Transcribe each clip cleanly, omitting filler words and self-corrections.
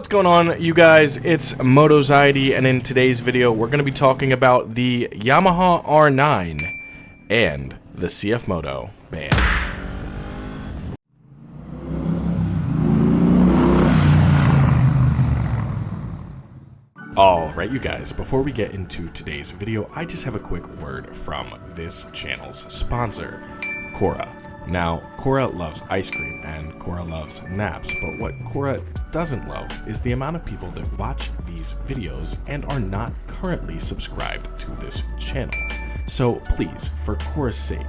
What's going on, you guys? It's Motoxiety, and in today's video we're going to be talking about the Yamaha R9 and the CFMOTO band. Alright, you guys, before we get into today's video, I just have a quick word from this channel's sponsor, Cora. Now, Cora loves ice cream and Cora loves naps, but what Cora doesn't love is the amount of people that watch these videos and are not currently subscribed to this channel. So please, for Cora's sake,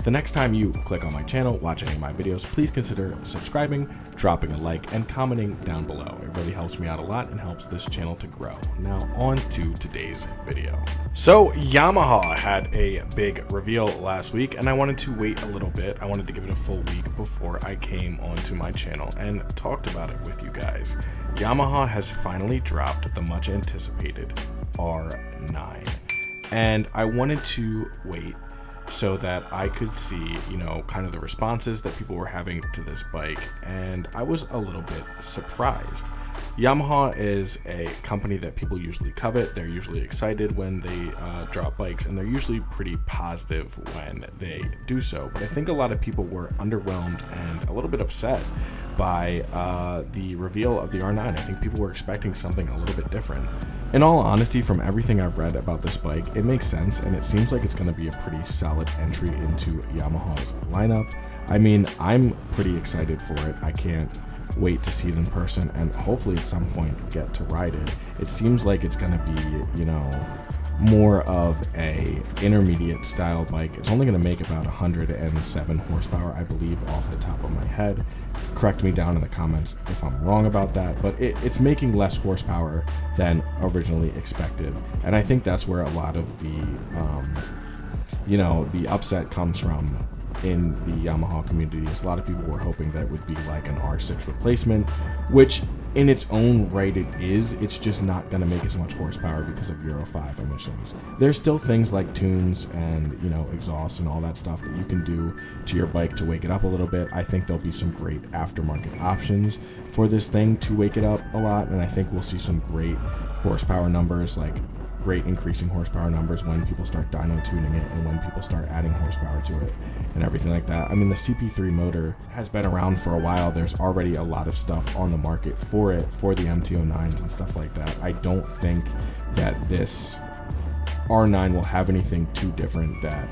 the next time you click on my channel, watch any of my videos, please consider subscribing, dropping a like, and commenting down below. It really helps me out a lot and helps this channel to grow. Now on to today's video. So Yamaha had a big reveal last week, and I wanted to wait a little bit. I wanted to give it a full week before I came onto my channel and talked about it with you guys. Yamaha has finally dropped the much anticipated R9, and I wanted to wait so that I could see, kind of the responses that people were having to this bike, and I was a little bit surprised. Yamaha is a company that people usually covet. They're usually excited when they drop bikes, and they're usually pretty positive when they do so. But I think a lot of people were underwhelmed and a little bit upset by the reveal of the R9. I think people were expecting something a little bit different. In all honesty, from everything I've read about this bike, it makes sense, and it seems like it's going to be a pretty solid entry into Yamaha's lineup. I mean, I'm pretty excited for it. I can't wait to see it in person and hopefully at some point get to ride it. It seems like it's going to be, more of a intermediate style bike. It's only going to make about 107 horsepower, I believe, off the top of my head. Correct me down in the comments if I'm wrong about that, but it's making less horsepower than originally expected, and I think that's where a lot of the the upset comes from in the Yamaha community. Is a lot of people were hoping that it would be like an R6 replacement, which in its own right it is. It's just not going to make as much horsepower because of Euro 5 emissions. There's still things like tunes and exhaust and all that stuff that you can do to your bike to wake it up a little bit. I think there'll be some great aftermarket options for this thing to wake it up a lot, and I think we'll see some great horsepower numbers, like great increasing horsepower numbers when people start dyno tuning it and when people start adding horsepower to it and everything like that. I mean, the CP3 motor has been around for a while. There's already a lot of stuff on the market for it, for the MT09s and stuff like that. I don't think that this R9 will have anything too different that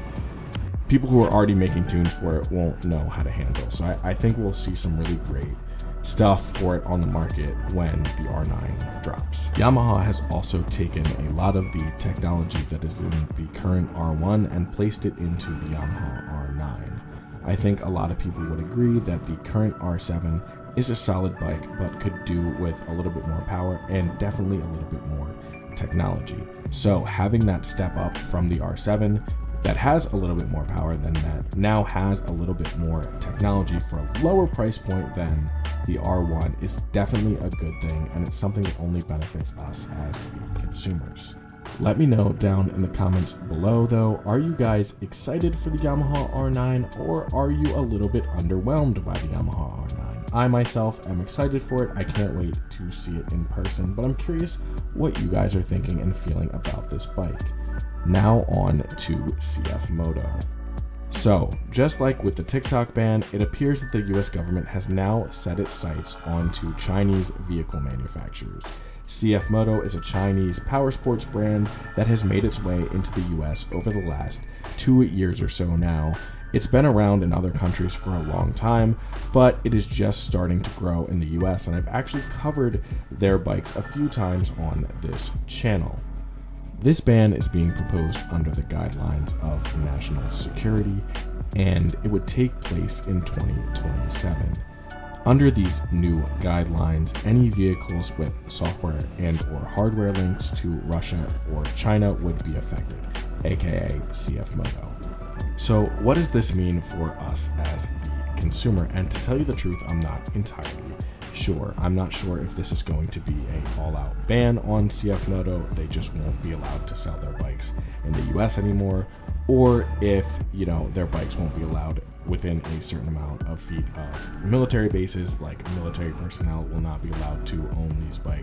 people who are already making tunes for it won't know how to handle. So I think we'll see some really great stuff for it on the market when the R9 drops. Yamaha has also taken a lot of the technology that is in the current R1 and placed it into the Yamaha R9. I think a lot of people would agree that the current R7 is a solid bike, but could do with a little bit more power and definitely a little bit more technology. So having that step up from the R7 that has a little bit more power than that now has a little bit more technology for a lower price point than the R1 is definitely a good thing, and it's something that only benefits us as the consumers. Let me know down in the comments below though, are you guys excited for the Yamaha R9, or are you a little bit underwhelmed by the Yamaha R9? I myself am excited for it. I can't wait to see it in person, but I'm curious what you guys are thinking and feeling about this bike. Now on to CFMOTO. So, just like with the TikTok ban, it appears that the US government has now set its sights onto Chinese vehicle manufacturers. CFMOTO is a Chinese power sports brand that has made its way into the US over the last 2 years or so now. It's been around in other countries for a long time, but it is just starting to grow in the US, and I've actually covered their bikes a few times on this channel. This ban is being proposed under the guidelines of national security, and it would take place in 2027. Under these new guidelines, any vehicles with software and or hardware links to Russia or China would be affected, aka CFMOTO. So what does this mean for us as the consumer? And to tell you the truth, I'm not entirely sure. I'm not sure if this is going to be a all-out ban on CFMOTO. They just won't be allowed to sell their bikes in the US anymore, or if their bikes won't be allowed within a certain amount of feet of military bases, like military personnel will not be allowed to own these bikes.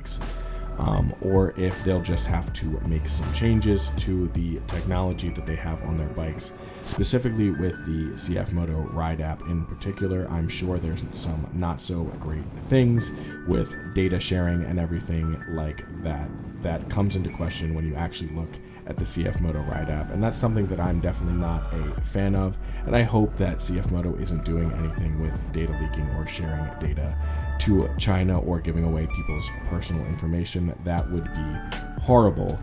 or if they'll just have to make some changes to the technology that they have on their bikes, specifically with the CFMOTO Ride app in particular. I'm sure there's some not so great things with data sharing and everything like that that comes into question when you actually look at the CFMOTO Ride app, and that's something that I'm definitely not a fan of, and I hope that CFMOTO isn't doing anything with data leaking or sharing data to China or giving away people's personal information. That would be horrible.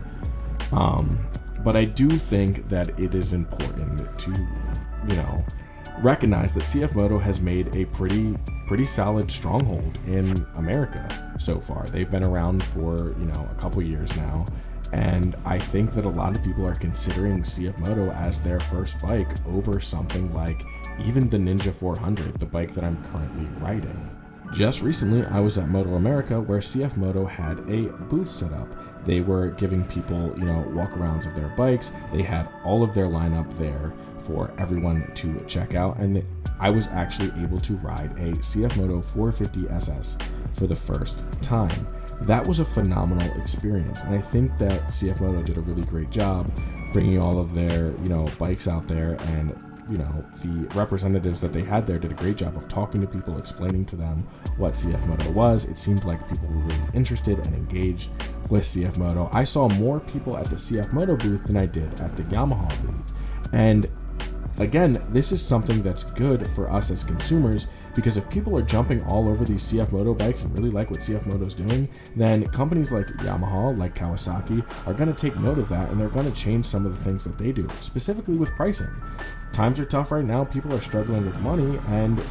But I do think that it is important to, recognize that CFMOTO has made a pretty solid stronghold in America so far. They've been around for, a couple years now. And I think that a lot of people are considering CFMOTO as their first bike over something like even the Ninja 400, the bike that I'm currently riding. Just recently, I was at Moto America where CFMOTO had a booth set up. They were giving people, walk-arounds of their bikes. They had all of their lineup there for everyone to check out. And I was actually able to ride a CFMOTO 450 SS for the first time. That was a phenomenal experience, and I think that CFMOTO did a really great job bringing all of their, bikes out there, and, the representatives that they had there did a great job of talking to people, explaining to them what CFMOTO was. It seemed like people were really interested and engaged with CFMOTO. I saw more people at the CFMOTO booth than I did at the Yamaha booth, and again, this is something that's good for us as consumers, because if people are jumping all over these CFMOTO bikes and really like what CFMOTO is doing, then companies like Yamaha, like Kawasaki, are going to take note of that, and they're going to change some of the things that they do, specifically with pricing. Times are tough right now, people are struggling with money, and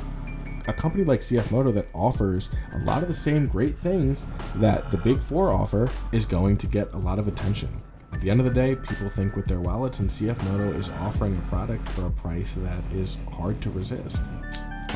a company like CFMOTO that offers a lot of the same great things that the Big Four offer is going to get a lot of attention. At the end of the day, people think with their wallets, and CFMOTO is offering a product for a price that is hard to resist.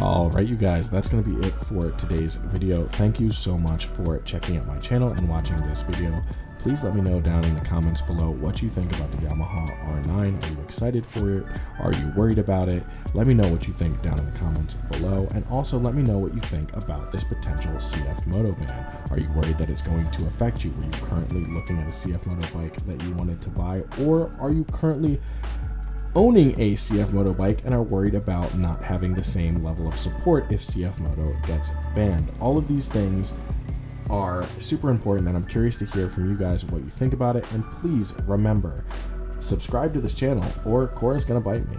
All right, you guys, that's going to be it for today's video. Thank you so much for checking out my channel and watching this video. Please let me know down in the comments below what you think about the Yamaha R9. Are you excited for it? Are you worried about it? Let me know what you think down in the comments below, and also let me know what you think about this potential CFMOTO ban. Are you worried that it's going to affect you? Were you currently looking at a CFMOTO bike that you wanted to buy, or are you currently owning a CFMOTO bike and are worried about not having the same level of support if CFMOTO gets banned? All of these things are super important, and I'm curious to hear from you guys what you think about it. And please remember, subscribe to this channel or Cora's gonna bite me.